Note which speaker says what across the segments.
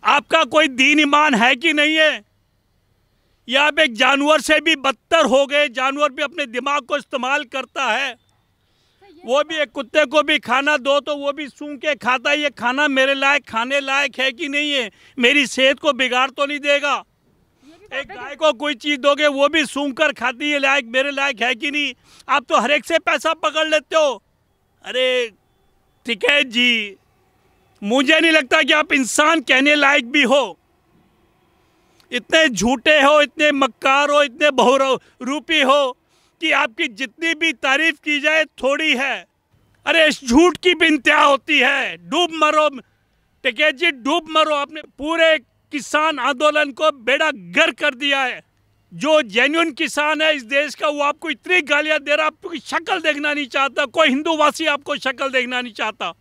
Speaker 1: आपका कोई दीन ईमान है कि नहीं है? या आप एक जानवर से भी बदतर हो गए। जानवर भी अपने दिमाग को इस्तेमाल करता है, वो भी एक कुत्ते को भी खाना दो तो वो भी सूंघ के खाता है। ये खाना मेरे लायक खाने लायक है कि नहीं है? मेरी सेहत को बिगाड़ तो नहीं देगा? एक गाय को कोई चीज़ दोगे वो भी सूंघ कर खाती है, लायक मेरे लायक है कि नहीं? आप तो हर एक से पैसा पकड़ लेते हो। अरे टिकैत जी, मुझे नहीं लगता कि आप इंसान कहने लायक भी हो। इतने झूठे हो, इतने मक्कार हो, इतने बहुरूपी हो कि आपकी जितनी भी तारीफ की जाए थोड़ी है। अरे इस झूठ की भी इंतहा होती है। डूब मरो टिकैत जी, डूब मरो। आपने पूरे किसान आंदोलन को बेड़ा गर्क कर दिया है। जो जेन्युइन किसान है इस देश का, वो आपको इतनी गालियां दे रहा, आपकी शक्ल देखना नहीं चाहता। कोई हिंदूवासी आपको शक्ल देखना नहीं चाहता।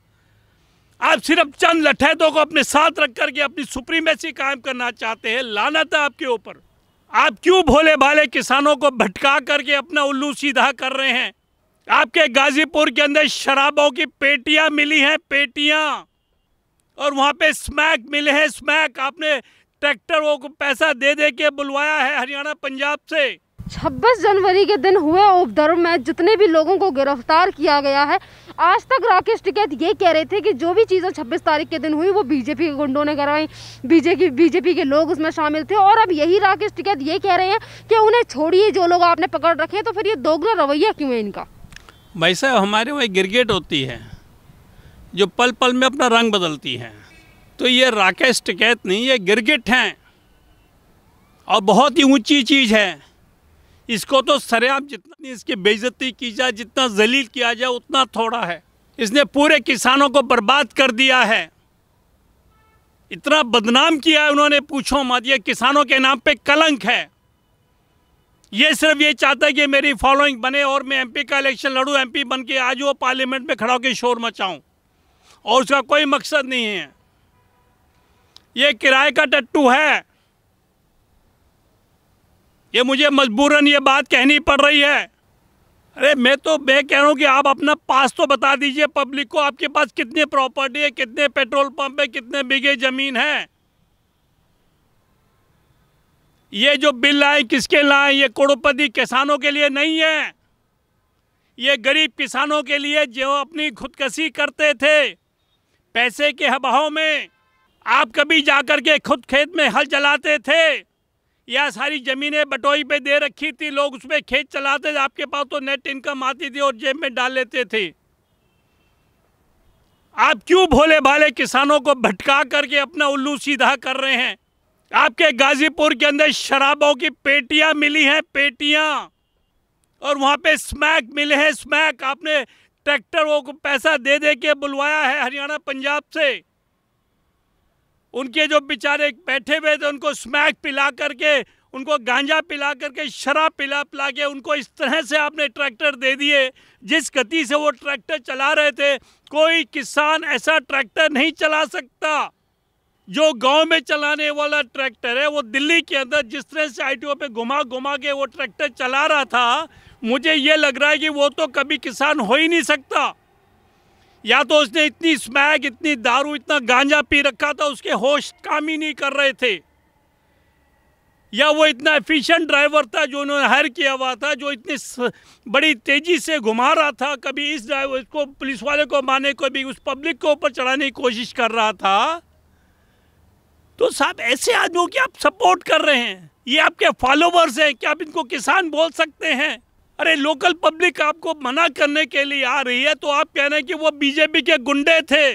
Speaker 1: आप सिर्फ चंद लठैतों को अपने साथ रख करके अपनी सुप्रीमेसी कायम करना चाहते हैं। लानत है आपके ऊपर। आप क्यों भोले भाले किसानों को भटका करके अपना उल्लू सीधा कर रहे हैं? आपके गाजीपुर के अंदर शराबों की पेटियां मिली हैं, पेटियां, और वहां पे स्मैक मिले हैं, स्मैक। आपने ट्रैक्टरों को पैसा दे दे के बुलवाया है हरियाणा पंजाब से।
Speaker 2: 26 जनवरी के दिन हुए उपद्रव में जितने भी लोगों को गिरफ्तार किया गया है, आज तक राकेश टिकैत ये कह रहे थे कि जो भी चीज़ें 26 तारीख के दिन हुई वो बीजेपी के गुंडों ने करवाई, बीजेपी के लोग उसमें शामिल थे। और अब यही राकेश टिकैत ये कह रहे हैं कि उन्हें छोड़िए, जो लोग आपने पकड़ रखे हैं। तो फिर ये दोगला रवैया क्यों है इनका?
Speaker 1: भाई साहब, हमारे वहाँ गिरगिट होती है जो पल पल में अपना रंग बदलती है। तो ये राकेश टिकैत नहीं, ये गिरगिट हैं, और बहुत ही ऊंची चीज़ है। इसको तो सरेआम जितना इसकी बेइज्जती की जाए, जितना जलील किया जाए उतना थोड़ा है। इसने पूरे किसानों को बर्बाद कर दिया है, इतना बदनाम किया है उन्होंने, पूछो मत। ये किसानों के नाम पे कलंक है। ये सिर्फ ये चाहता है कि मेरी फॉलोइंग बने और मैं एमपी का इलेक्शन लड़ूं, एमपी बन के आज वो पार्लियामेंट में खड़ा होकर शोर मचाऊं, और उसका कोई मकसद नहीं है। ये किराए का टट्टू है। ये मुझे मजबूरन ये बात कहनी पड़ रही है। अरे मैं कह रहा हूँ कि आप अपना पास तो बता दीजिए पब्लिक को। आपके पास कितनी प्रॉपर्टी है, कितने पेट्रोल पंप है, कितने बीघे जमीन है? ये जो बिल लाए किसके लाए? ये करोड़पति किसानों के लिए नहीं है, ये गरीब किसानों के लिए जो अपनी खुदकशी करते थे पैसे के अभाव में। आप कभी जाकर के खुद खेत में हल चलाते थे या सारी ज़मीनें बटोई पे दे रखी थी, लोग उसमें खेत चलाते थे, आपके पास तो नेट इनकम आती थी और जेब में डाल लेते थे। आप क्यों भोले भाले किसानों को भटका करके अपना उल्लू सीधा कर रहे हैं? आपके गाजीपुर के अंदर शराबों की पेटियां मिली हैं, पेटियां, और वहां पे स्मैक मिले हैं, स्मैक। आपने ट्रैक्टरों को पैसा दे दे के बुलवाया है हरियाणा पंजाब से। उनके जो बेचारे बैठे हुए थे उनको स्मैक पिला करके, उनको गांजा पिला करके, शराब पिला के उनको इस तरह से आपने ट्रैक्टर दे दिए। जिस गति से वो ट्रैक्टर चला रहे थे, कोई किसान ऐसा ट्रैक्टर नहीं चला सकता। जो गांव में चलाने वाला ट्रैक्टर है, वो दिल्ली के अंदर जिस तरह से आईटीओ पे घुमा घुमा के वो ट्रैक्टर चला रहा था, मुझे ये लग रहा है कि वो तो कभी किसान हो ही नहीं सकता। या तो उसने इतनी स्मैक, इतनी दारू, इतना गांजा पी रखा था, उसके होश काम ही नहीं कर रहे थे, या वो इतना एफिशिएंट ड्राइवर था जो उन्होंने हायर किया हुआ था, जो इतनी बड़ी तेजी से घुमा रहा था, कभी इस ड्राइवर को, पुलिस वाले को मारने को, भी उस पब्लिक को ऊपर चढ़ाने की कोशिश कर रहा था। तो साहब, ऐसे आदमियों की आप सपोर्ट कर रहे हैं, ये आपके फॉलोवर्स हैं, क्या आप इनको किसान बोल सकते हैं? अरे लोकल पब्लिक आपको मना करने के लिए आ रही है, तो आप कह रहे हैं कि वो बीजेपी के गुंडे थे।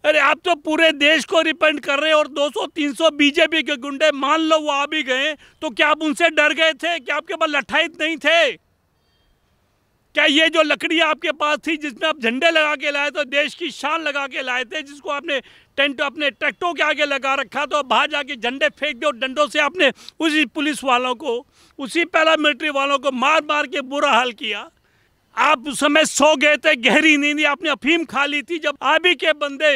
Speaker 1: अरे आप तो पूरे देश को रिप्रेजेंट कर रहे हैं, और 200-300 बीजेपी के गुंडे, मान लो वो आ भी गए, तो क्या आप उनसे डर गए थे? क्या आपके पास लठाइत नहीं थे? क्या ये जो लकड़ियाँ आपके पास थी जिसमें आप झंडे लगा के लाए थे, देश की शान लगा के लाए थे, जिसको आपने टेंट अपने ट्रैक्टरों के आगे लगा रखा, तो बाहर जाके झंडे फेंक दो डंडों से, आपने उसी पुलिस वालों को, उसी पैरामिलिट्री वालों को मार मार के बुरा हाल किया। आप उस समय सो गए थे, गहरी नींद, आपने अफीम खा ली थी, जब आबी के बंदे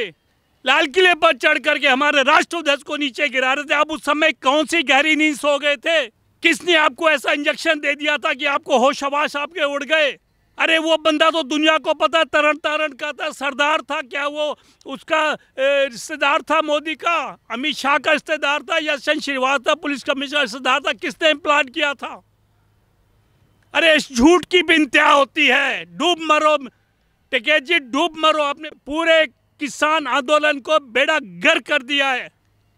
Speaker 1: लाल किले पर चढ़ करके हमारे राष्ट्रध्वज को नीचे गिरा रहे थे। आप उस समय कौन सी गहरी नींद सो गए थे? किसने आपको ऐसा इंजेक्शन दे दिया था कि आपको होश हवास आपके उड़ गए? अरे वो बंदा तो दुनिया को पता, तरण तारण का था, सरदार था क्या वो, उसका तरन तारण का था, सरदार था क्या वो, उसका रिश्तेदार था मोदी का, अमित शाह का रिश्तेदार था, या यशवंत श्रीवास्तव पुलिस कमिश्नर रिश्तेदार था, किसने इम्प्लांट किया था? अरे इस झूठ की भी इंतहा होती है। डूब मरो टिकैत जी, डूब मरो। आपने पूरे किसान आंदोलन को बेड़ा गर्क कर दिया है।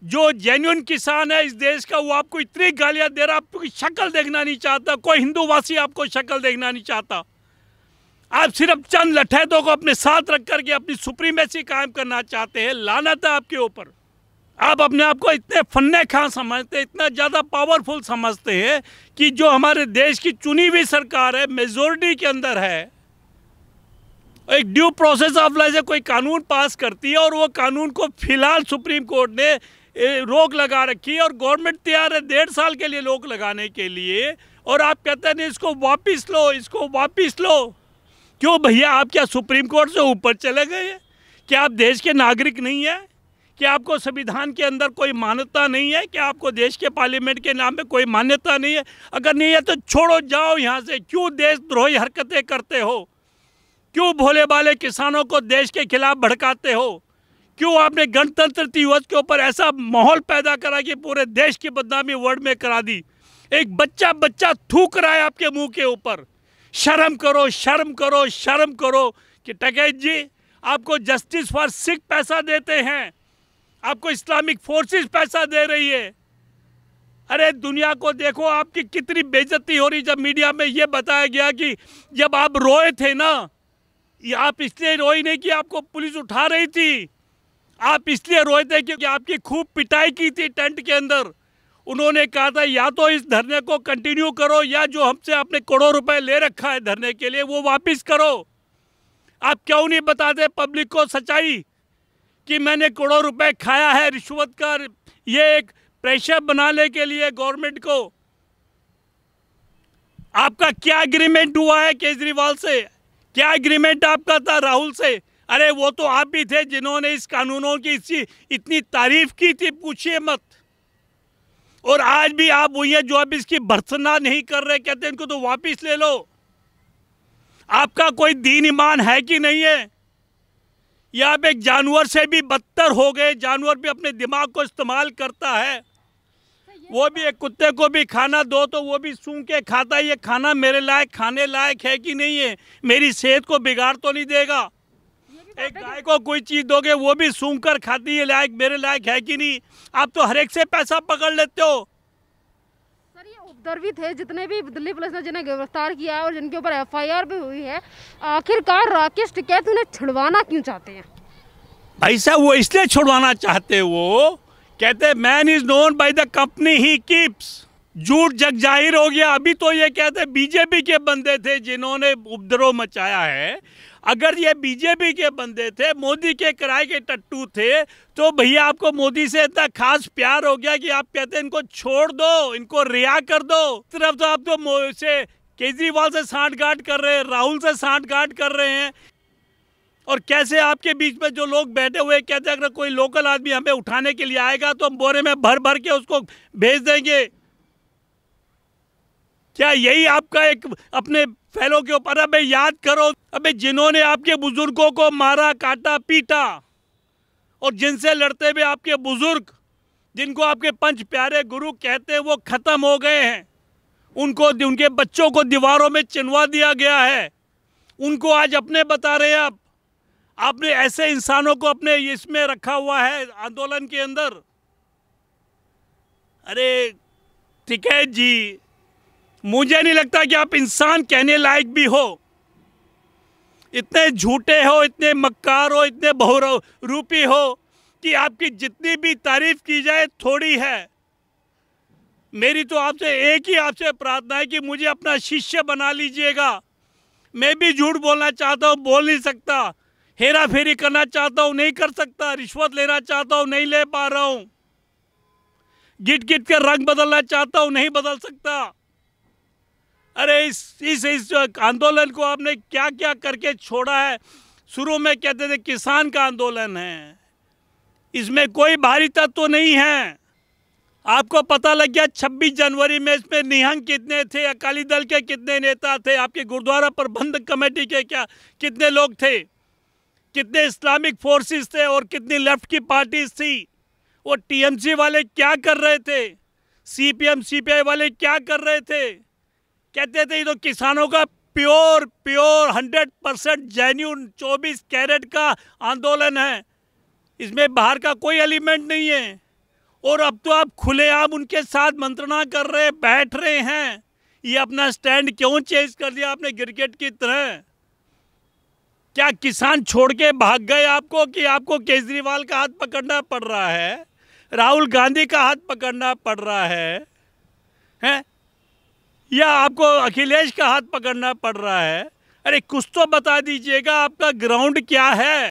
Speaker 1: जो जेन्युइन किसान है इस देश का, वो आपको इतनी गालियां दे रहा, आपको शक्ल देखना नहीं चाहता, कोई हिंदूवासी आपको शक्ल देखना नहीं चाहता। आप सिर्फ चंद लठैतों को अपने साथ रख करके अपनी सुप्रीमेसी कायम करना चाहते हैं। लानत है आपके ऊपर। आप अपने आप को इतने फन्ने खां समझते हैं, इतना ज़्यादा पावरफुल समझते हैं कि जो हमारे देश की चुनी हुई सरकार है, मेजोरिटी के अंदर है, एक ड्यू प्रोसेस ऑफ लॉ से कोई कानून पास करती है और वो कानून को फिलहाल सुप्रीम कोर्ट ने रोक लगा रखी है और गवर्नमेंट तैयार है 1.5 साल के लिए रोक लगाने के लिए, और आप कहते हैं नहीं इसको वापस लो, इसको वापस लो। क्यों भैया, आप क्या सुप्रीम कोर्ट से ऊपर चले गए हैं? क्या आप देश के नागरिक नहीं हैं? क्या आपको संविधान के अंदर कोई मान्यता नहीं है? क्या आपको देश के पार्लियामेंट के नाम पे कोई मान्यता नहीं है? अगर नहीं है तो छोड़ो, जाओ यहाँ से। क्यों देशद्रोही हरकतें करते हो? क्यों भोले भाले किसानों को देश के खिलाफ भड़काते हो? क्यों आपने गणतंत्र दिवस के ऊपर ऐसा माहौल पैदा करा कि पूरे देश की बदनामी वर्ल्ड में करा दी? एक बच्चा थूक रहा है आपके मुंह के ऊपर। शर्म करो, शर्म करो, शर्म करो। कि टिकैत जी, आपको जस्टिस फॉर सिख पैसा देते हैं, आपको इस्लामिक फोर्सेस पैसा दे रही है। अरे दुनिया को देखो आपकी कितनी बेइज्जती हो रही। जब मीडिया में ये बताया गया कि जब आप रोए थे ना, ये आप इसलिए रोई नहीं कि आपको पुलिस उठा रही थी, आप इसलिए रोए थे क्योंकि आपकी खूब पिटाई की थी टेंट के अंदर। उन्होंने कहा था या तो इस धरने को कंटिन्यू करो, या जो हमसे आपने करोड़ों रुपए ले रखा है धरने के लिए वो वापस करो। आप क्यों नहीं बताते पब्लिक को सच्चाई कि मैंने करोड़ों रुपए खाया है रिश्वत का? ये एक प्रेशर बनाने के लिए गवर्नमेंट को। आपका क्या एग्रीमेंट हुआ है केजरीवाल से? क्या एग्रीमेंट आपका था राहुल से? अरे वो तो आप भी थे जिन्होंने इस कानूनों की इतनी तारीफ की थी, पूछिए मत। और आज भी आप वही है जो अब इसकी भर्त्सना नहीं कर रहे, कहते हैं इनको तो वापस ले लो। आपका कोई दीन ईमान है कि नहीं है? या आप एक जानवर से भी बदतर हो गए? जानवर भी अपने दिमाग को इस्तेमाल करता है। वो भी एक कुत्ते को भी खाना दो तो वो भी सूंघ के खाता है, ये खाना मेरे लायक, खाने लायक है कि नहीं है, मेरी सेहत को बिगाड़ तो नहीं देगा? एक गाय को कोई चीज दोगे वो भी सूंघ कर खाती है, लायक मेरे लायक है कि नहीं? आप तो हर एक से पैसा पकड़ लेते हो।
Speaker 2: सर ये उपद्रवी थे जितने भी दिल्ली पुलिस ने जिन्हें गिरफ्तार किया है और जिनके ऊपर एफआईआर भी हुई है, आखिरकार राकेश टिकैत उन्हें छुड़वाना क्यों चाहते हैं?
Speaker 1: भाई साहब वो इसलिए छुड़वाना चाहते हैं, वो कहते man is known by the company he keeps. झूठ जग जाहिर हो गया। अभी तो ये कहते बीजेपी के बंदे थे जिन्होंने उपद्रव मचाया है। अगर ये बीजेपी के बंदे थे, मोदी के किराए के टट्टू थे, तो भैया आपको मोदी से इतना खास प्यार हो गया कि आप कहते हैं इनको छोड़ दो, इनको रिहा कर दो। सिर्फ तो आप तो से केजरीवाल से सांठगांठ कर रहे हैं, राहुल से सांठगांठ कर रहे हैं। और कैसे आपके बीच में जो लोग बैठे हुए कहते हैं अगर कोई लोकल आदमी हमें उठाने के लिए आएगा तो हम बोरे में भर भर के उसको भेज देंगे। क्या यही आपका एक अपने फैलों के ऊपर? अबे याद करो, अबे जिन्होंने आपके बुजुर्गों को मारा, काटा, पीटा, और जिनसे लड़ते हुए आपके बुजुर्ग, जिनको आपके पंच प्यारे गुरु कहते हैं, वो खत्म हो गए हैं। उनको, उनके बच्चों को दीवारों में चिनवा दिया गया है। उनको आज अपने बता रहे हैं आपने ऐसे इंसानों को अपने इसमें रखा हुआ है आंदोलन के अंदर। अरे टिकैत जी, मुझे नहीं लगता कि आप इंसान कहने लायक भी हो। इतने झूठे हो, इतने मक्कार हो, इतने बहुरूपी हो कि आपकी जितनी भी तारीफ की जाए थोड़ी है। मेरी तो आपसे एक ही आपसे प्रार्थना है कि मुझे अपना शिष्य बना लीजिएगा। मैं भी झूठ बोलना चाहता हूँ, बोल नहीं सकता। हेरा फेरी करना चाहता हूँ, नहीं कर सकता। रिश्वत लेना चाहता हूँ, नहीं ले पा रहा हूँ। गिट गिट के रंग बदलना चाहता हूँ, नहीं बदल सकता। अरे इस आंदोलन को आपने क्या क्या करके छोड़ा है। शुरू में कहते थे किसान का आंदोलन है, इसमें कोई बाहरी तत्व तो नहीं है। आपको पता लग गया 26 जनवरी में इसमें निहंग कितने थे, अकाली दल के कितने नेता थे, आपके गुरुद्वारा प्रबंधक कमेटी के क्या कितने लोग थे, कितने इस्लामिक फोर्सेस थे और कितनी लेफ्ट की पार्टीज थी। वो टीएमसी वाले क्या कर रहे थे, सीपीएम सीपीआई वाले क्या कर रहे थे। कहते थे ये तो किसानों का प्योर 100% जेन्यून 24 कैरेट का आंदोलन है, इसमें बाहर का कोई एलिमेंट नहीं है। और अब तो आप खुलेआम उनके साथ मंत्रणा कर रहे, बैठ रहे हैं। ये अपना स्टैंड क्यों चेंज कर दिया आपने क्रिकेट की तरह? क्या किसान छोड़ के भाग गए आपको कि आपको केजरीवाल का हाथ पकड़ना पड़ रहा है, राहुल गांधी का हाथ पकड़ना पड़ रहा है? या आपको अखिलेश का हाथ पकड़ना पड़ रहा है? अरे कुछ तो बता दीजिएगा, आपका ग्राउंड क्या है?